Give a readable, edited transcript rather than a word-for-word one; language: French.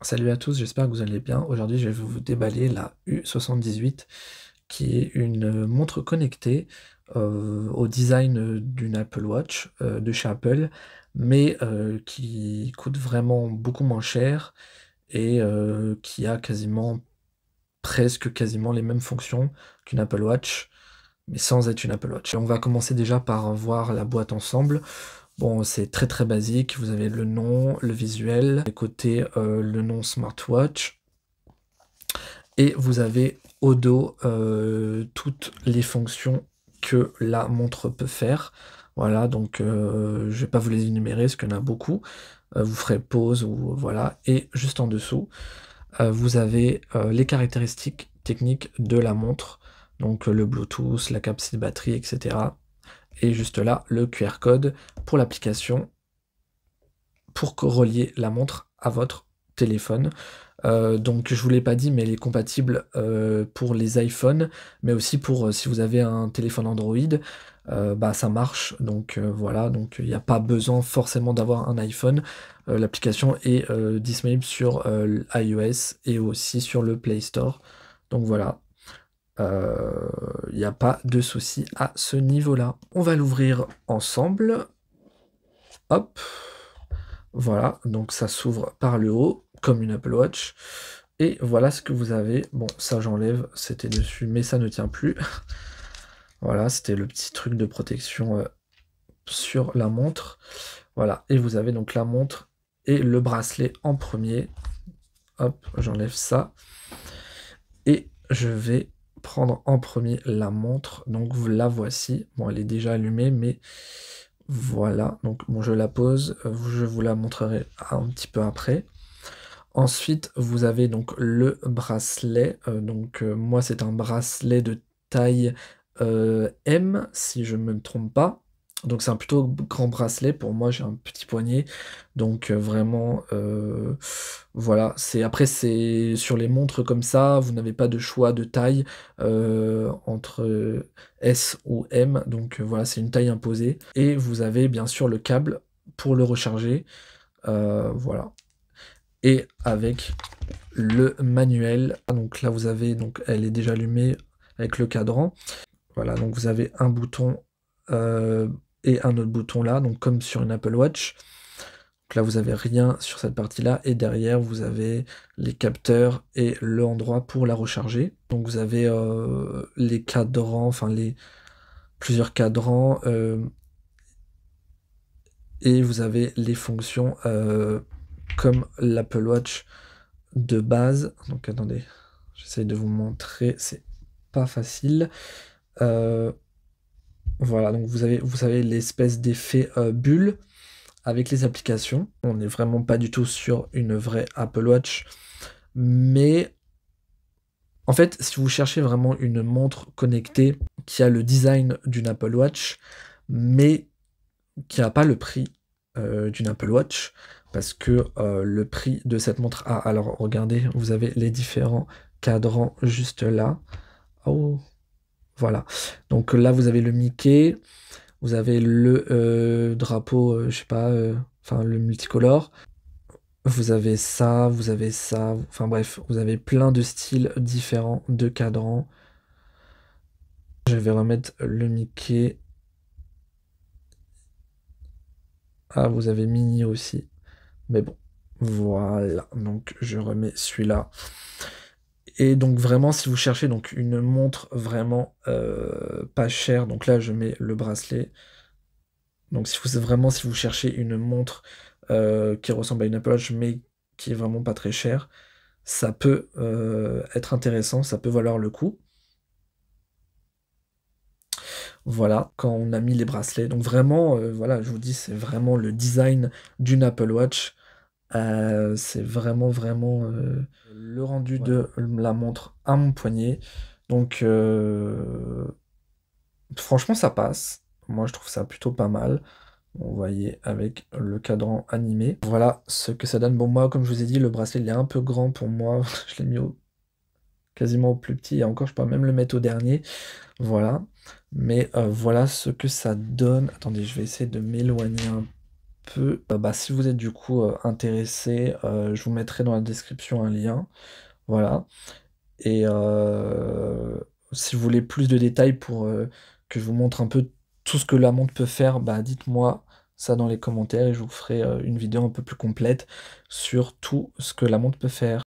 Salut à tous, j'espère que vous allez bien. Aujourd'hui, je vais vous déballer la U78, qui est une montre connectée au design d'une Apple Watch de chez Apple, mais qui coûte vraiment beaucoup moins cher et qui a presque quasiment les mêmes fonctions qu'une Apple Watch, mais sans être une Apple Watch. On va commencer déjà par voir la boîte ensemble. Bon, c'est très très basique, vous avez le nom, le visuel, à côté le nom smartwatch, et vous avez au dos toutes les fonctions que la montre peut faire. Voilà, donc je vais pas vous les énumérer parce qu'il y en a beaucoup. Vous ferez pause ou voilà. Et juste en dessous, vous avez les caractéristiques techniques de la montre, donc le Bluetooth, la capacité de batterie, etc. Et juste là, le QR code pour l'application pour relier la montre à votre téléphone. Donc je vous l'ai pas dit, mais elle est compatible pour les iPhones, mais aussi pour si vous avez un téléphone Android, bah, ça marche. Donc voilà, donc il n'y a pas besoin forcément d'avoir un iPhone. L'application est disponible sur iOS et aussi sur le Play Store. Donc voilà, il n'y a pas de souci à ce niveau-là. On va l'ouvrir ensemble. Hop. Voilà, donc ça s'ouvre par le haut, comme une Apple Watch. Et voilà ce que vous avez. Bon, ça j'enlève, c'était dessus, mais ça ne tient plus. Voilà, c'était le petit truc de protection sur la montre. Voilà, et vous avez donc la montre et le bracelet en premier. Hop, j'enlève ça. Et je vais prendre en premier la montre. Donc la voici. Bon, elle est déjà allumée, mais voilà. Donc bon, je la pose. Je vous la montrerai un petit peu après. Ensuite, vous avez donc le bracelet. Moi, c'est un bracelet de taille M, si je ne me trompe pas. Donc c'est un plutôt grand bracelet. Pour moi, j'ai un petit poignet. Donc vraiment, voilà. Après, c'est sur les montres comme ça, vous n'avez pas de choix de taille entre S ou M. Donc voilà, c'est une taille imposée. Et vous avez bien sûr le câble pour le recharger. Voilà. Et avec le manuel. Donc là, vous avez, donc elle est déjà allumée avec le cadran. Voilà, donc vous avez un bouton et un autre bouton là, donc comme sur une Apple Watch. Donc là, vous avez rien sur cette partie-là, et derrière, vous avez les capteurs et le endroit pour la recharger. Donc vous avez les cadrans, enfin les plusieurs cadrans, et vous avez les fonctions comme l'Apple Watch de base. Donc attendez, j'essaye de vous montrer, c'est pas facile. Voilà, donc vous savez l'espèce d'effet bulle avec les applications. On n'est vraiment pas du tout sur une vraie Apple Watch, mais en fait, si vous cherchez vraiment une montre connectée qui a le design d'une Apple Watch, mais qui a pas le prix d'une Apple Watch, parce que le prix de cette montre alors regardez, vous avez les différents cadrans juste là. Oh, voilà. Donc là, vous avez le Mickey, vous avez le drapeau, je sais pas, enfin le multicolore. Vous avez ça, enfin bref, vous avez plein de styles différents de cadrans. Je vais remettre le Mickey. Ah, vous avez Minnie aussi. Mais bon, voilà. Donc je remets celui-là. Et donc vraiment, si vous cherchez donc une montre vraiment pas chère, donc là je mets le bracelet. Donc si vous cherchez une montre qui ressemble à une Apple Watch, mais qui est vraiment pas très chère, ça peut être intéressant, ça peut valoir le coup. Voilà, quand on a mis les bracelets. Donc vraiment, voilà, je vous dis, c'est vraiment le design d'une Apple Watch. C'est vraiment, vraiment le rendu de la montre à mon poignet. Donc franchement, ça passe. Moi, je trouve ça plutôt pas mal. Vous voyez, avec le cadran animé. Voilà ce que ça donne. Bon, moi, comme je vous ai dit, le bracelet, il est un peu grand pour moi. Je l'ai mis quasiment au plus petit. Et encore, je peux même le mettre au dernier. Voilà. Mais voilà ce que ça donne. Attendez, je vais essayer de m'éloigner un peu, bah, si vous êtes du coup, intéressé, je vous mettrai dans la description un lien, voilà et si vous voulez plus de détails pour, que je vous montre un peu tout ce que la montre peut faire, bah, dites-moi ça dans les commentaires et je vous ferai, une vidéo un peu plus complète sur tout ce que la montre peut faire.